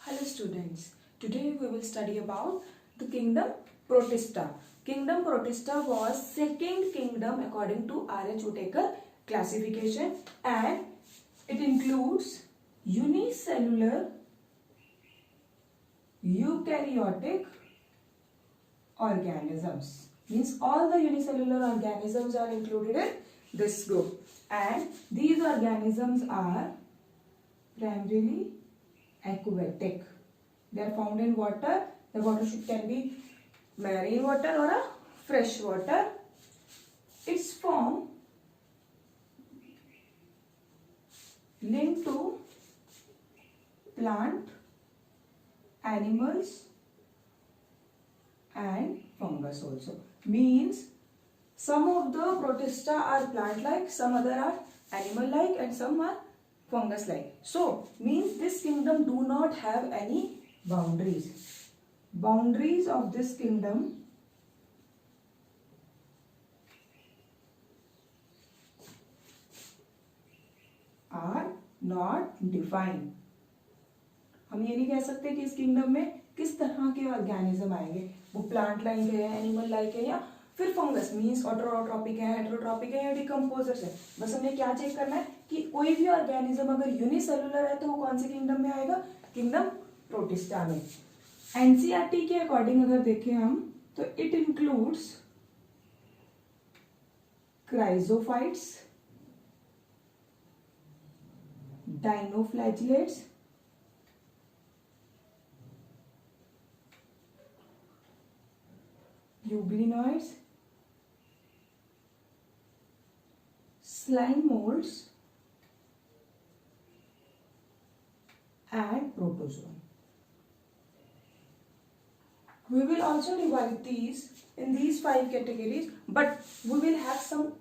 Hello students, today we will study about the kingdom Protista. Kingdom Protista was second kingdom according to R.H. Whittaker classification, and it includes unicellular eukaryotic organisms. Means all the unicellular organisms are included in this group, and these organisms are primarily aquatic. They are found in water. The water can be marine water or a fresh water. Its form linked to plant, animals and fungus also. Means some of the Protista are plant-like, some other are animal-like, and some are fungus-like. So, means this kingdom do not have any boundaries. Boundaries of this kingdom are not defined. हम ये नहीं कह सकते कि इस kingdom में किस तरह के ऑर्गेनिज्म आएंगे, वो प्लांट लाइक है, एनिमल लाइक है, या फिर फंगस मीन्स ऑटोट्रॉपिक है, हेटेरोट्रॉपिक है या डिकम्पोजर्स है. बस हमें क्या चेक करना है कि कोई भी ऑर्गेनिज्म अगर यूनिसेलुलर है तो वो कौन से किंगडम में आएगा, किंगडम प्रोटिस्टा में. एनसीईआरटी के अकॉर्डिंग अगर देखें हम तो it includes chrysophytes, dinoflagellates, euglenoids, slime molds and protozoa. We will also divide these in these 5 categories, but we will have some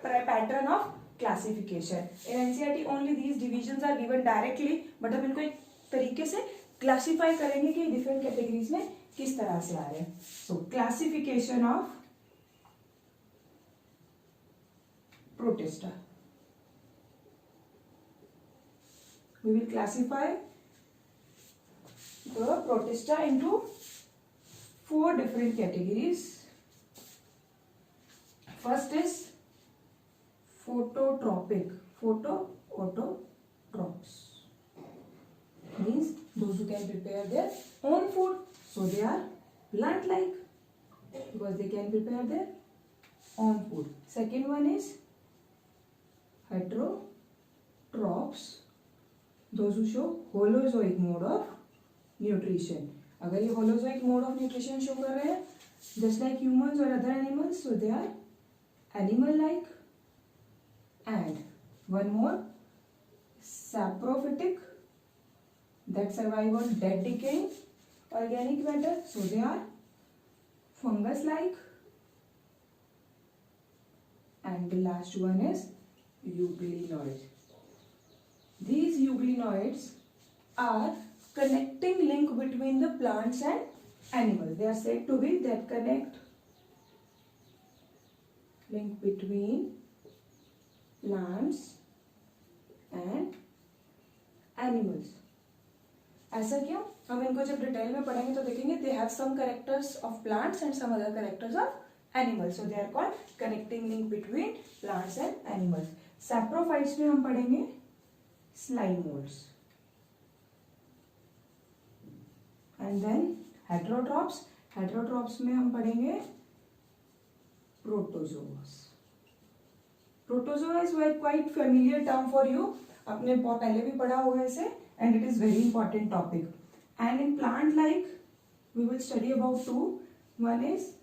pattern of classification. In NCERT only these divisions are given directly, but हम इनको एक तरीके से classify करेंगे कि different categories में किस तरह से आ रहे हैं. So classification of Protista. We will classify the Protista into 4 different categories. First is phototropic. Autotrophs means those who can prepare their own food. So they are plant-like because they can prepare their own food. Second one is heterotrophs, those who show holozoic mode of nutrition. अगर ये holozoic mode of nutrition show कर रहे हैं just like humans or other animals, so they are animal-like. And one more, saprophytic, that survive on dead decaying organic matter, so they are fungus-like. And the last one is euglenoids. These euglenoids are connecting link between the plants and animals. They are said to be that connect link between plants and animals. ऐसा क्यों? हम इनको जब detail में पढ़ेंगे तो देखेंगे they have some characters of plants and some other characters of animals, so they are called connecting link between plants and animals. Saprophytes में हम पढ़ेंगे slime molds, and then heterotrophs में हम पढ़ेंगे protozoas. Protozoa is quite familiar term for you. आपने पहले भी पढ़ा होगा इसे, and it is very important topic. And in plant like we will study about 2. One is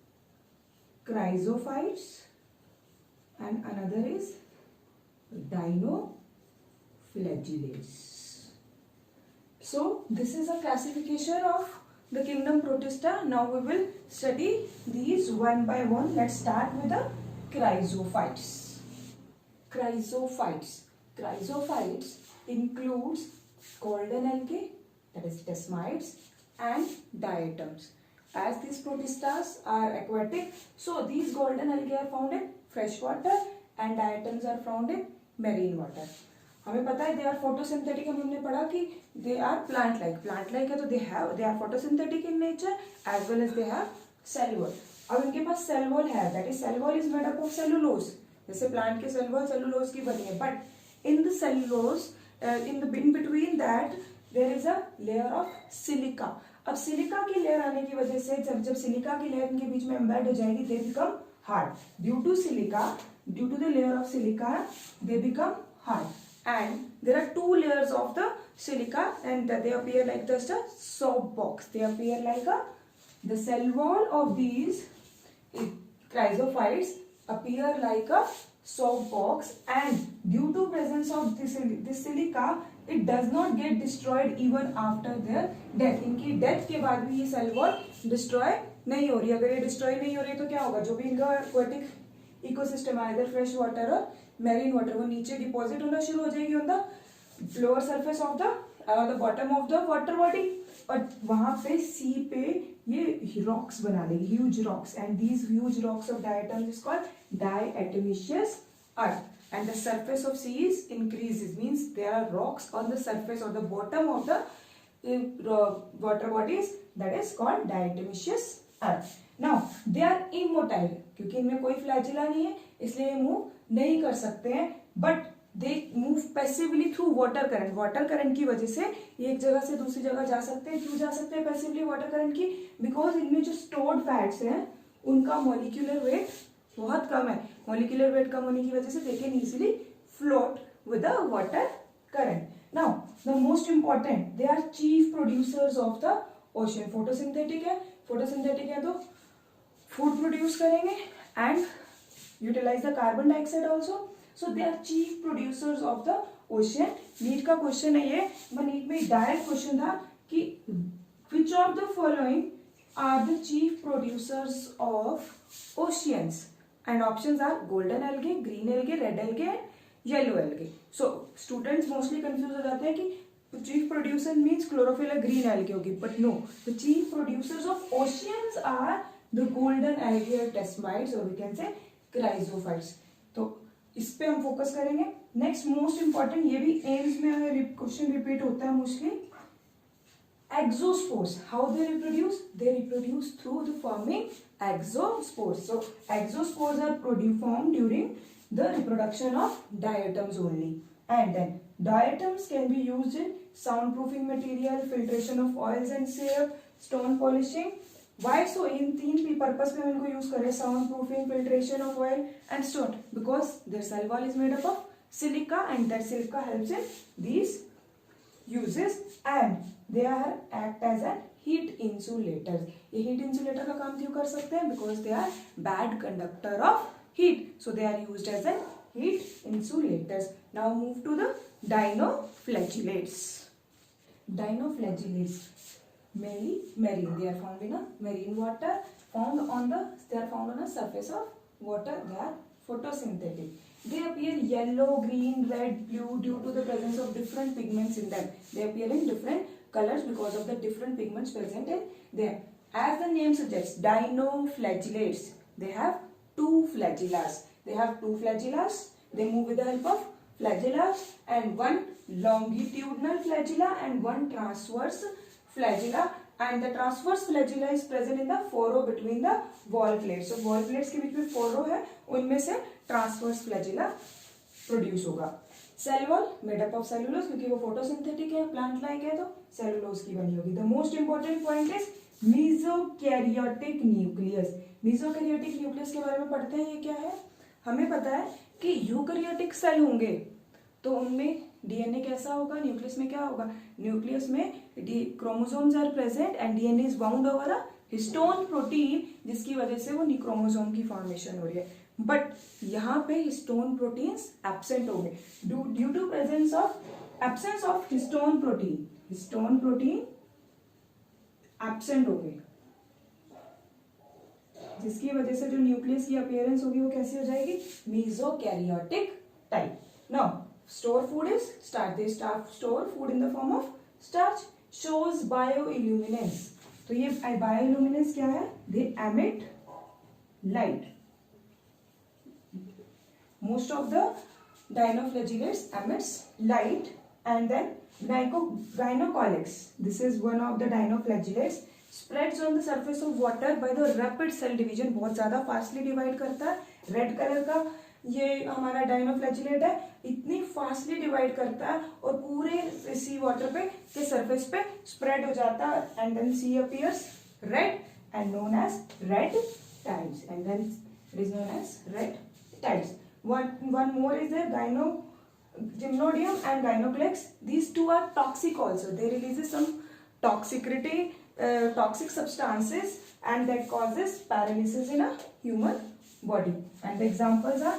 chrysophytes and another is dinoflagellates. So this is a classification of the kingdom Protista. Now we will study these one by one. Let's start with the chrysophytes. Chrysophytes includes golden algae, that is desmides, and diatoms. As these Protistas are aquatic, so these golden algae are found in fresh water and diatoms are found in marine water. हमें पता है दे are photosynthetic, हमने पढ़ा कि they are plant like है तो they are photosynthetic in nature as well as they have cell wall. अब इनके पास सेल वॉल है, that is cell wall is made up of cellulose, जैसे प्लांट के सेल वॉल सेलुलोज की बनी है, but in the cellulose in between that there is a layer of silica. अब सिलिका की लेयर आने की वजह से जब सिलिका की लेयर इनके बीच में एम्बेड हो जाएगी, they become hard due to silica, due to the layer of silica they become hard and there are two layers of the silica and they appear like just a soap box. They appear like the cell wall of these chrysophytes appear like a soap box, and due to presence of this silica it does not get destroyed even after their death. इनकी death के बाद भी ये cell wall destroy नहीं हो रही। अगर ये डिस्ट्रॉय नहीं हो रही तो क्या होगा, जो भी इनका एक्वेटिक इकोसिस्टम है इधर फ्रेश वाटर और मैरीन वाटर, वो नीचे डिपॉजिट होना शुरू हो जाएगी on the lower surface of the bottom of the water body, और वहां पे सी पे ये रॉक्स बना लेगी, huge rocks, and these huge rocks of diatom is called diatomaceous earth, and the surface of sea is increases, means there are rocks on the surface of the bottom of the water bodies, that is called diatomaceous earth. Now they are immotile, क्योंकि इनमें कोई flagella नहीं है इसलिए move नहीं कर सकते हैं, but they move passively through water current. Water current की वजह से ये एक जगह से दूसरी जगह जा सकते हैं। क्यों जा सकते हैं पैसिवली वाटर करंट की, बिकॉज इनमें जो स्टोर्ड फैट्स हैं उनका मॉलिक्यूलर वेट बहुत कम है। मॉलिक्यूलर वेट कम होने की वजह से they can easily float with the water current. Now the most important, they are chief producers of the ocean. Photosynthetic है तो फूड प्रोड्यूस करेंगे and utilize the carbon dioxide also, so they are chief producers of the ocean. NEET का question है ये, NEET में direct question था कि which of the following are the chief producers of oceans, and options are golden algae, green algae, red algae and yellow algae. So students mostly confused हो जाते हैं कि chief producer means chlorophyll or green algae होगी, but no, the chief producers of oceans are the golden algae or testmites, or we can say chrysophytes. तो इस पे हम focus करेंगे। नेक्स्ट मोस्ट इंपॉर्टेंट, ये भी एम्स में क्वेश्चन रिपीट होता है mostly, exospores, how they reproduce through the forming exospores. So exospores are form during the reproduction of diatoms only, and then diatoms can be used in soundproofing material, filtration of oils and soap, stone polishing. Why so? इन तीन purpose में हम इनको use करें, soundproofing, filtration of oil and stone, because their cell wall is made up of silica and that silica helps in these uses, and they are act as an heat insulator. ये heat insulator का काम क्यों कर सकते हैं, because they are bad conductor of heat, so they are used as an heat insulators. Now move to the dinoflagellates. Dinoflagellates, mainly marine, they are found in a marine water, they are found on the surface of water. They are photosynthetic. They appear yellow, green, red, blue due to the presence of different pigments in them. They appear in different colors because of the different pigments present in them. As the name suggests, dinoflagellates, they have two flagellas. They move with the help of flagella, and one longitudinal flagella and one transverse flagella, and the transverse flagella is present in the furrow between the wall plates. So wall plates के बीच में furrow है, उनमें से transverse flagella produce होगा। Cell wall made up of cellulose, क्योंकि वो photosynthetic है, plant like है, तो सेलुलोज की बनी होगी। The most important point is mesokaryotic nucleus. Mesokaryotic nucleus के बारे में पढ़ते हैं, ये क्या है? हमें पता है कि यूकैरियोटिक सेल होंगे तो उनमें डीएनए कैसा होगा, न्यूक्लियस में क्या होगा? न्यूक्लियस में chromosomes are present and DNA is bound over a histone protein, जिसकी वजह से वो क्रोमोसोम की फॉर्मेशन हो रही है। बट यहाँ पे हिस्टोन प्रोटीन्स एब्सेंट हो गए due to presence of absence of histone protein absent हो गए, जिसकी वजह से जो न्यूक्लियस की अपीयरेंस होगी वो कैसी हो जाएगी? Mesokaryotic type. Now store food is starch. They store food in the form of starch. Shows bioluminescence. तो ये bioluminescence क्या है? They emit light. Most of the dinoflagellates emits light, and then gynocolex, this is one of the dinoflagellates, spreads on the surface of water by the rapid cell division, बहुत ज़्यादा fastly divide करता है. Red colour का ये हमारा dinoflagellate है, इतनी fastly divide करता है और पूरे सी वाटर पे के सरफेस पे स्प्रेड हो जाता है, and then sea appears red and known as red tides, and then it is known as red tides. One more is the gymnodium and gynocolex. These two are toxic also. They release some toxic substances, and that causes paralysis in a human body. And the examples are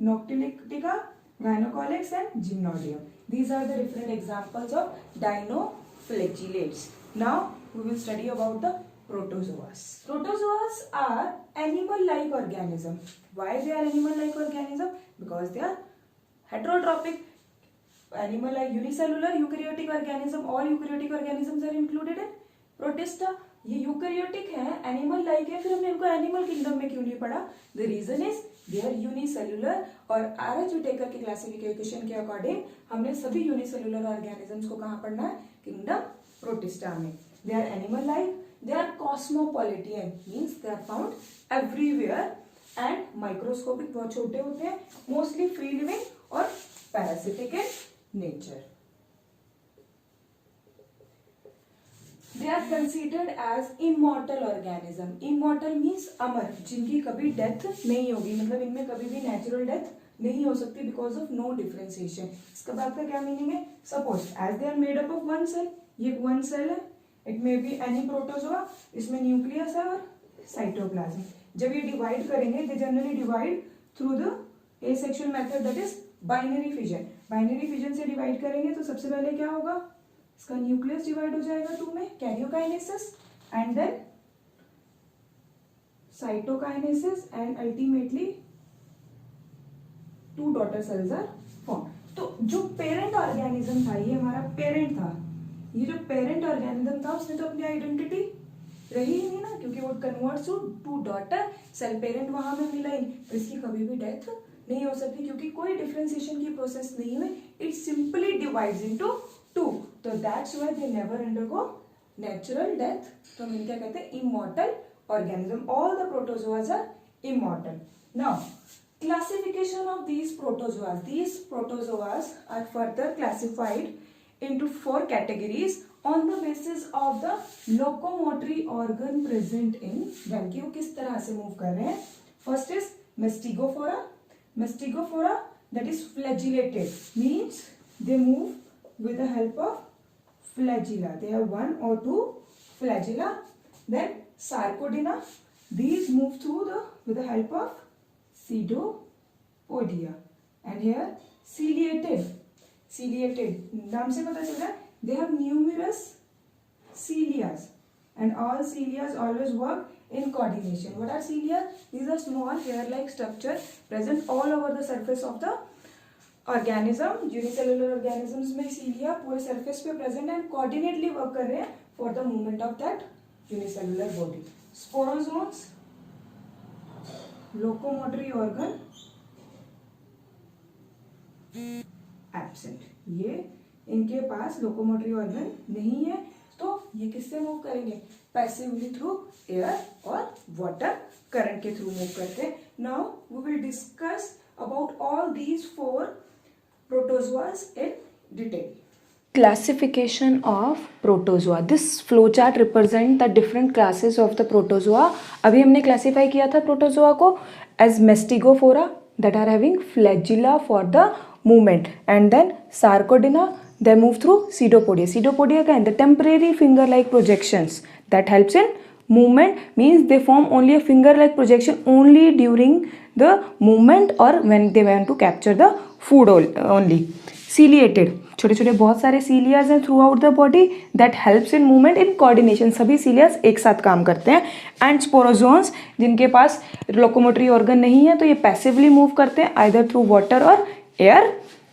Noctiluca, gynocolex and gymnodium. These are the different examples of dinoflagellates. Now we will study about the protozoas. Protozoas are animal-like organism. Why they are animal-like organism? Because they are heterotrophic. Animal-like unicellular eukaryotic organism. All eukaryotic organisms are included in Protista. ये eukaryotic है, animal like है, फिर हमने इनको animal kingdom में क्यों नहीं पढ़ा? The reason is they are unicellular, और आर.एच. विटेकर के क्लासिफिकेशन के अकॉर्डिंग हमने सभी यूनिसेलुलर ऑर्गेनिजम्स को कहाँ पढ़ना है? किंगडम प्रोटिस्टा में. They are animal like, they are cosmopolitan, means they are found everywhere, and microscopic, बहुत छोटे होते हैं, mostly free living और parasitic in nature. They are considered as immortal organism. Immortal means अमर, जिनकी कभी डेथ नहीं होगी, मतलब इनमें कभी भी नेचुरल डेथ नहीं हो सकती बिकॉज ऑफ नो डिफरेंशिएशन. इसका बात का क्या मीनिंग है? Suppose as they are made up of one cell, ये वन सेल है, it may be any protozoa, इसमें न्यूक्लियस है और साइटोप्लाज्म. जब ये डिवाइड करेंगे, they generally divide through the asexual method, that is binary fission. Binary fission से divide करेंगे तो सबसे पहले क्या होगा? इसका न्यूक्लियस डिवाइड हो जाएगा टू में, karyokinesis, and then cytokinesis, and ultimately two daughter cells are form. तो जो पेरेंट ऑर्गेनिज्म था, ये हमारा पेरेंट था, ये जो पेरेंट ऑर्गेनिज्म था उसने तो अपनी आइडेंटिटी रही ही नहीं ना, क्योंकि वो converts to daughter cell. Parent वहां में मिला ही, तो इसकी कभी भी डेथ नहीं हो सकती क्योंकि कोई डिफरेंशिएशन की प्रोसेस नहीं हुई. It simply divides into two, तो that's why they never undergo natural death. तो हम क्या कहते हैं? Immortal organism. All the protozoas are immortal. Now classification of these protozoas are further classified into 4 categories on the basis of the locomotory organ present in them, कि वो किस तरह से मूव कर रहे हैं. First is Mastigophora. Mastigophora, that is flagellated, means they move with the help of flagella. They have 1 or 2 flagella. Then Sarcodina, these move through with the help of pseudopodia. And here ciliated, नाम से पता चल रहा है, they have numerous cilia, and all cilia always work in coordination. What are cilia? These are small hair-like structure present all over the surface of the organism. Unicellular organisms में cilia पूरे surface पे present and coordinately work कर रहे हैं for the movement of that unicellular body. Sporozoans, locomotory organ absent. ये इनके पास locomotory organ नहीं है, तो ये किससे मूव करेंगे? पैसिवली थ्रू एयर और वाटर करंट के थ्रू मूव करते हैं. Now we will discuss about all these 4 protozoas in detail. Classification of protozoa. This flowchart represent the different classes of the protozoa. अभी हमने क्लासीफाई किया था प्रोटोजोआ को as Mastigophora that are having flagella for the movement, and then Sarcodina, they move through pseudopodia. Pseudopodia क्या है? The temporary finger-like projections that helps in movement, means they form only a finger-like projection only during the movement or when they want to capture the food only. Ciliated, छोटे छोटे बहुत सारे सीलियाज हैं through out the body that helps in movement in coordination. सभी सीलियाज एक साथ काम करते हैं. एंड स्पोरोजोन्स, जिनके पास लोकोमोटरी ऑर्गन नहीं है, तो ये पैसिवली मूव करते हैं आइदर थ्रू वाटर और air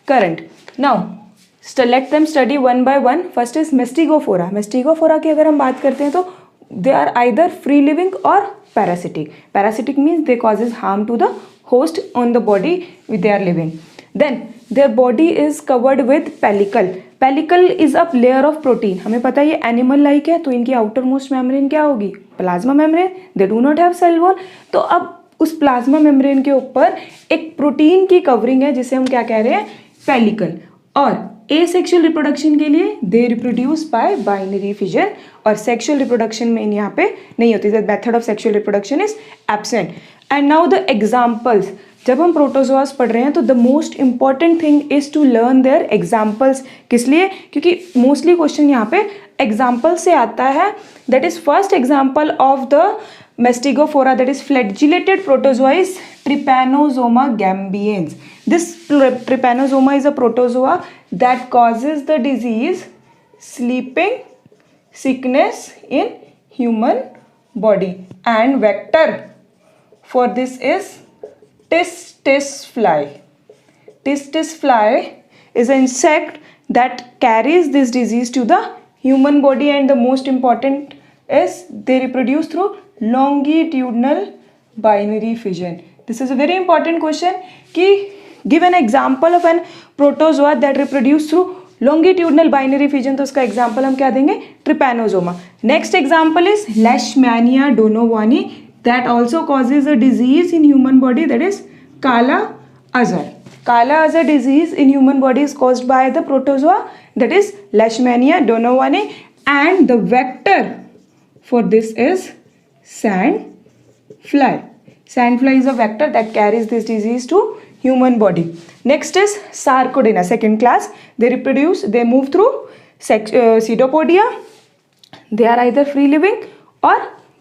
current. Now let them study one by one. First is mastigophora. Mastigophora की अगर हम बात करते हैं तो they are either free living और parasitic. Parasitic means they causes harm to the host on the body with they are living. Then their body is covered with pellicle. Pellicle is a layer of protein. हमें पता है ये animal like है, तो इनकी outer most membrane क्या होगी? Plasma membrane. They do not have cell wall. तो अब उस प्लाज्मा मेम्ब्रेन के ऊपर एक प्रोटीन की कवरिंग है जिसे हम क्या कह रहे हैं? पेलिकल. और एसेक्सुअल रिप्रोडक्शन के लिए they reproduce by binary fission, और सेक्सुअल रिप्रोडक्शन में यहाँ पे नहीं होती. The method of sexual reproduction is absent. And now the examples. जब हम प्रोटोजोआस पढ़ रहे हैं तो the most important thing is to learn their examples. किस लिए? क्योंकि मोस्टली क्वेश्चन यहाँ पे एग्जाम्पल से आता है. That is first example of the Mastigophora, that is flagellated protozoa, is Trypanosoma gambiens. This Trypanosoma is a protozoa that causes the disease sleeping sickness in human body, and vector for this is tis fly. Tis fly is an insect that carries this disease to the human body, and the most important is they reproduce through longitudinal binary fission. This is a very important question कि give an example of an protozoa that reproduce through longitudinal binary fission. तो उसका example हम क्या देंगे? Trypanosoma. Next example is Leishmania donovani that also causes a disease in human body, that is Kala Azar. Kala Azar disease in human body is caused by the protozoa, that is Leishmania donovani, and the vector for this is sandfly. Sandfly is a vector that carries this disease to human body. Next is Sarcodina, second class. They reproduce, they move through pseudopodia. They are either free living or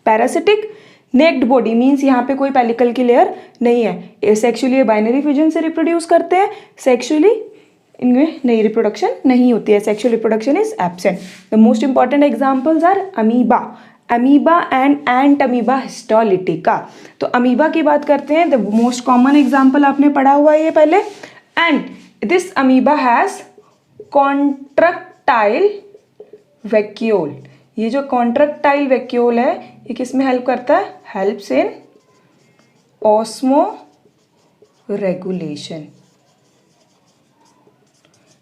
parasitic. Naked body means यहाँ पे कोई pellicle की layer नहीं है. Sexually binary fission से reproduce करते हैं, sexually इनमें नई रिप्रोडक्शन नहीं होती है. Sexual reproduction is absent. The most important examples are amoeba, amoeba and entamoeba histolytica. तो अमीबा की बात करते हैं. द मोस्ट कॉमन एग्जाम्पल आपने पढ़ा हुआ है ये पहले. And this amoeba has contractile vacuole. ये जो कॉन्ट्रैक्टाइल वैक्यूल है ये किस में हेल्प करता है? Helps in osmo regulation.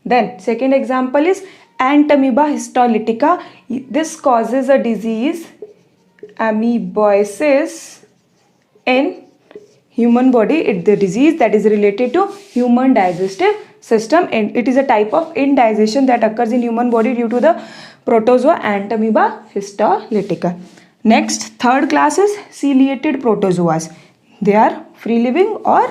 Then second example is Entamoeba histolytica. This causes a disease amoeboisis in human body. The disease that is related to human digestive system, and it is a type of indigestion that occurs in human body due to the protozoa Entamoeba histolytica. Next, third class is ciliated protozoas. They are free living or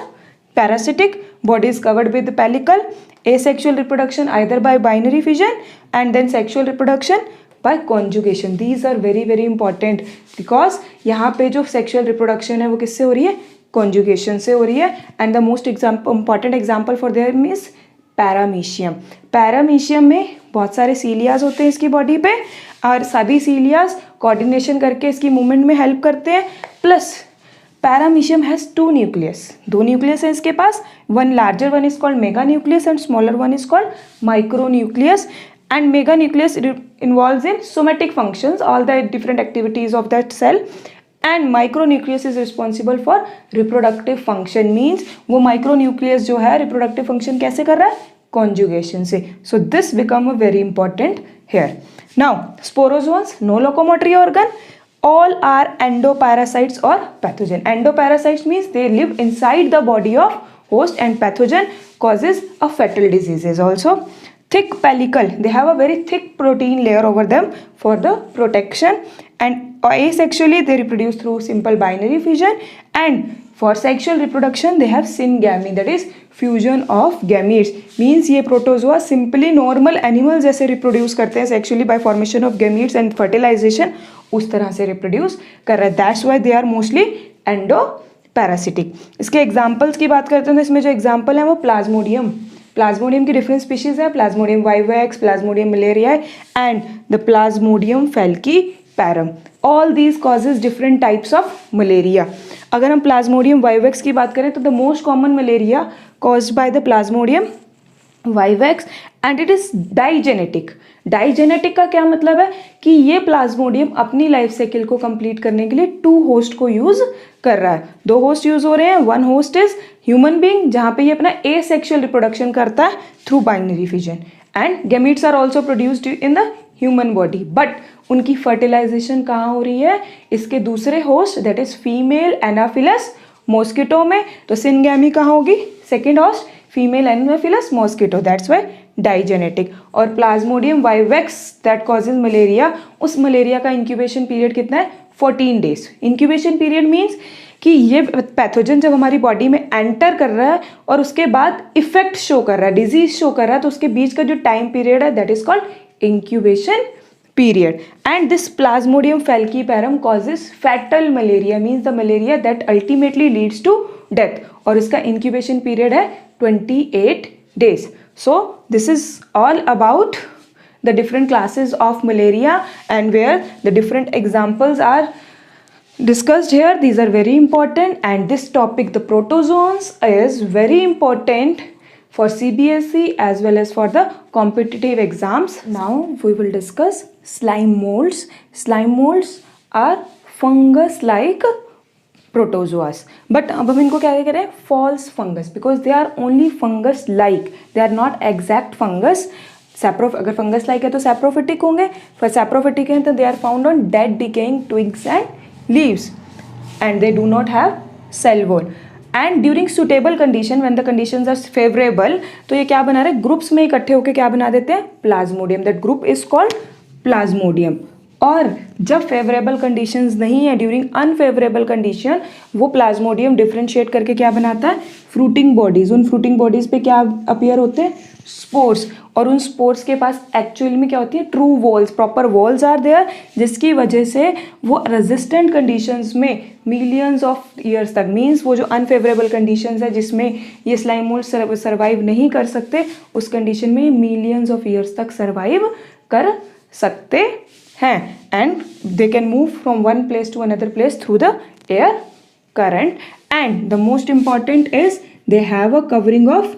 parasitic. Body is covered with pellicle. Asexual reproduction either by binary fission, and then sexual reproduction by conjugation. These are very very important because यहाँ पे जो sexual reproduction है वो किससे हो रही है? Conjugation से हो रही है. And the most important example for them is Paramecium. Paramecium में बहुत सारे सीलियाज होते हैं इसकी बॉडी पे, और सभी सीलियाज कोऑर्डिनेशन करके इसकी मूवमेंट में हेल्प करते हैं. Plus Paramecium has two nucleus. दो न्यूक्लियस है इसके पास. One larger one is called mega nucleus and smaller one is called micro nucleus. And mega nucleus involves in somatic functions, all the different activities of that cell. And micronucleus is responsible for reproductive function. Means वो micronucleus जो है reproductive function कैसे कर रहा है? Conjugation से. So this become a very important here. Now sporozoans, no locomotory organ. All are endoparasites or pathogen. Endoparasites means they live inside the body of host, and pathogen causes a fatal diseases also. Thick pellicle, they have a very thick protein layer over them for the protection. And asexually they reproduce through simple binary fission, and for sexual reproduction they have syngamy, that is fusion of gametes. Means ये protozoa simply normal animal जैसे reproduce करते हैं sexually by formation of gametes and fertilization, उस तरह से reproduce कर रहे हैं. That's why they are mostly endoparasitic. इसके examples की बात करते हैं तो इसमें जो example है वो प्लाज्मोडियम. प्लाज्मोडियम की डिफरेंट स्पीशीज है. Plasmodium vivax, plasmodium malariae and the plasmodium falciparum. All these causes different types of malaria. अगर हम प्लाज्मोडियम वाइवेक्स की बात करें तो the most common malaria caused by the plasmodium vivax, and it is digenetic. Digenetic का क्या मतलब है कि ये प्लाज्मोडियम अपनी लाइफ साइकिल को कंप्लीट करने के लिए 2 होस्ट को यूज कर रहा है. 2 होस्ट यूज हो रहे हैं. One host is human being जहाँ पे ये अपना ए सेक्शुअल रिप्रोडक्शन करता है through binary fission, and gametes are also produced in the human body, but उनकी फर्टिलाइजेशन कहाँ हो रही है, इसके दूसरे host that is female anopheles mosquito में। तो सिनगैमी कहाँ होगी, second host female anopheles mosquito, that's why digenetic. और plasmodium vivax that causes malaria, उस मलेरिया का इंक्यूबेशन पीरियड कितना है, 14 डेज। इंक्यूबेशन पीरियड मीन्स कि ये पैथोजन जब हमारी बॉडी में एंटर कर रहा है और उसके बाद इफेक्ट शो कर रहा है, डिजीज शो कर रहा है, तो उसके बीच का जो टाइम पीरियड है that is called incubation period. And this Plasmodium falciparum causes fatal malaria, means the malaria that ultimately leads to death. और इसका incubation period है 28 days. So this is all about the different classes of malaria and where the different examples are discussed here. These are very important, and this topic, the protozoans, is very important for CBSE as well as for the competitive exams. Now we will discuss slime molds. Slime molds are fungus like protozoas, but अब हम इनको क्या करें, false fungus, because they are only fungus like, they are not exact fungus. अगर fungus like है तो saprophytic होंगे, for saprophytic हैं तो they are found on dead decaying twigs and leaves, and they do not have cell wall. And during suitable condition, when the conditions are favourable, तो ये क्या बना रहे हैं, ग्रुप्स में इकट्ठे होकर क्या बना देते हैं, Plasmodium. That group is called Plasmodium. और जब फेवरेबल कंडीशंस नहीं है, ड्यूरिंग अनफेवरेबल कंडीशन, वो प्लाज्मोडियम डिफ्रेंशिएट करके क्या बनाता है, फ्रूटिंग बॉडीज। उन फ्रूटिंग बॉडीज पे क्या अपीयर होते हैं, स्पोर्स। और उन स्पोर्स के पास एक्चुअल में क्या होती है, true walls, proper walls are there, जिसकी वजह से वो रेजिस्टेंट कंडीशंस में मिलियंस ऑफ ईयर्स तक, मीन्स वो जो अनफेवरेबल कंडीशंस है जिसमें ये स्लाइम मोल्ड सर्वाइव नहीं कर सकते, उस कंडीशन में मिलियंस ऑफ ईयर्स तक सर्वाइव कर सकते हैं, and they can move from one place to another place through the air current. And the most important is they have a covering of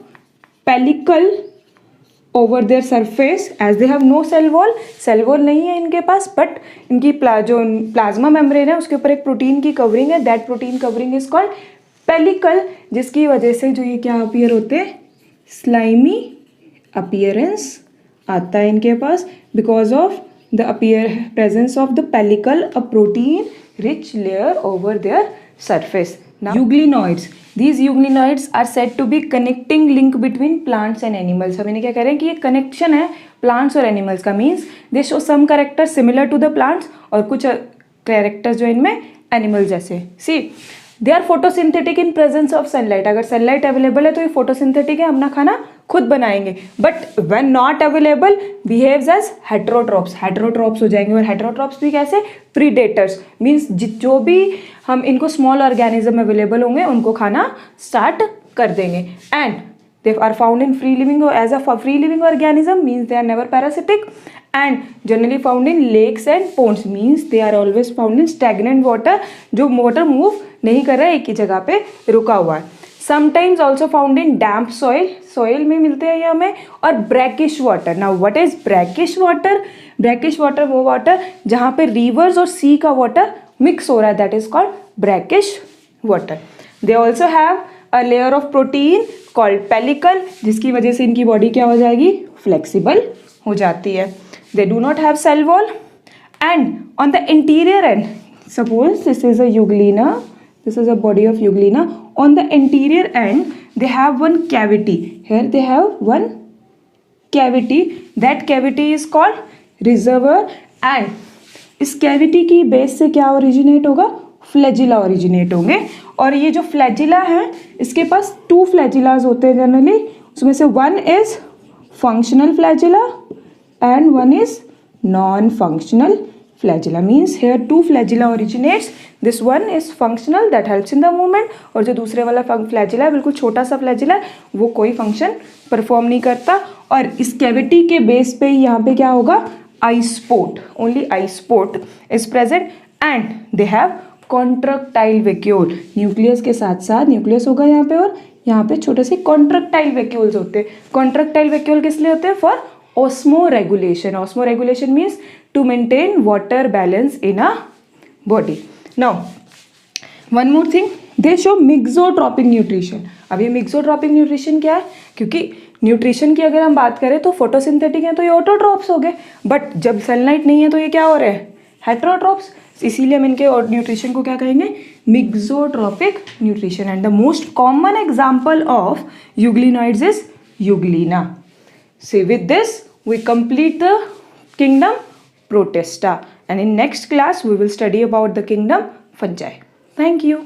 pellicle over their surface as they have no cell wall. cell wall नहीं है इनके पास, but इनकी जो plasma membrane है उसके ऊपर एक protein की कवरिंग है, that protein covering is called pellicle, जिसकी वजह से जो ये क्या अपीयर होते हैं, स्लाइमी अपीयरेंस आता है इनके पास, because of the presence of the pellicle, a protein rich layer over their surface. Now euglenoids, these euglenoids are said to be connecting link between plants and animals. हम इन्हें क्या कह रहे हैं कि ये कनेक्शन है प्लांट्स और एनिमल्स का, means they show some character similar to the plants और कुछ कैरेक्टर्स जो इनमें एनिमल जैसे। See they are photosynthetic in presence of sunlight, अगर सनलाइट अवेलेबल है तो ये फोटोसिंथेटिक है, अपना खाना खुद बनाएंगे, but when not available behaves as heterotrophs, heterotrophs हो जाएंगे। और हेटेरोट्रॉप्स भी कैसे, प्रीडेटर्स, मीन्स जो भी हम इनको स्मॉल ऑर्गेनिज्म अवेलेबल होंगे उनको खाना स्टार्ट कर देंगे। And they are found in free living, as a free living organism means they are never parasitic, and generally found in lakes and ponds, means they are always found in stagnant water, जो water move नहीं कर रहा है, एक ही जगह पे रुका हुआ है। sometimes also found in damp soil, soil में मिलते हैं ये हमें, और brackish water। now what is brackish water? brackish water वो water जहाँ पे rivers और sea का water mix हो रहा है, that is called brackish water। they also have a layer of protein called pellicle, जिसकी वजह से इनकी बॉडी क्या हो जाएगी, flexible हो जाती है। They do not have cell wall, and on the interior end, suppose this is a euglena, this is a body of euglena, on the interior end they have one cavity, here they have one cavity, that cavity is called reservoir, and इस cavity की base से क्या originate होगा, flagella originate होंगे। और ये जो flagella है इसके पास 2 flagellas होते हैं जनरली, उसमें से one is functional flagella and one is non-functional flagella, means here 2 flagella originates, this one is functional that helps in the movement, और जो दूसरे वाला flagella बिल्कुल छोटा सा flagella है वो कोई फंक्शन परफॉर्म नहीं करता। और इस कैविटी के बेस पे यहाँ पे क्या होगा, आई sport, only I sport is present, and they have contractile vacuole, nucleus के साथ साथ न्यूक्लियस होगा यहाँ पे, और यहाँ पे छोटे से कॉन्ट्रैक्टाइल वैक्यूल्स होते हैं। कॉन्ट्रैक्टाइल वैक्यूल किस लिए होते हैं, for osmoregulation. Osmoregulation means to maintain water balance in a body. Now, one more thing, they show mixotropic nutrition. अभी मिक्सोट्रॉपिक न्यूट्रिशन क्या है, क्योंकि न्यूट्रिशन की अगर हम बात करें तो फोटोसिंथेटिक है तो ये ऑटोट्रॉप्स हो गए, बट जब सनलाइट नहीं है तो ये क्या हो रहे हैं, हेटेरोट्रॉप्स। इसीलिए हम इनके और न्यूट्रिशन को क्या कहेंगे, mixotrophic nutrition. And the most common example of euglenoids is Euglena. So with this we complete the kingdom Protista, and in next class we will study about the kingdom Fungi. Thank you.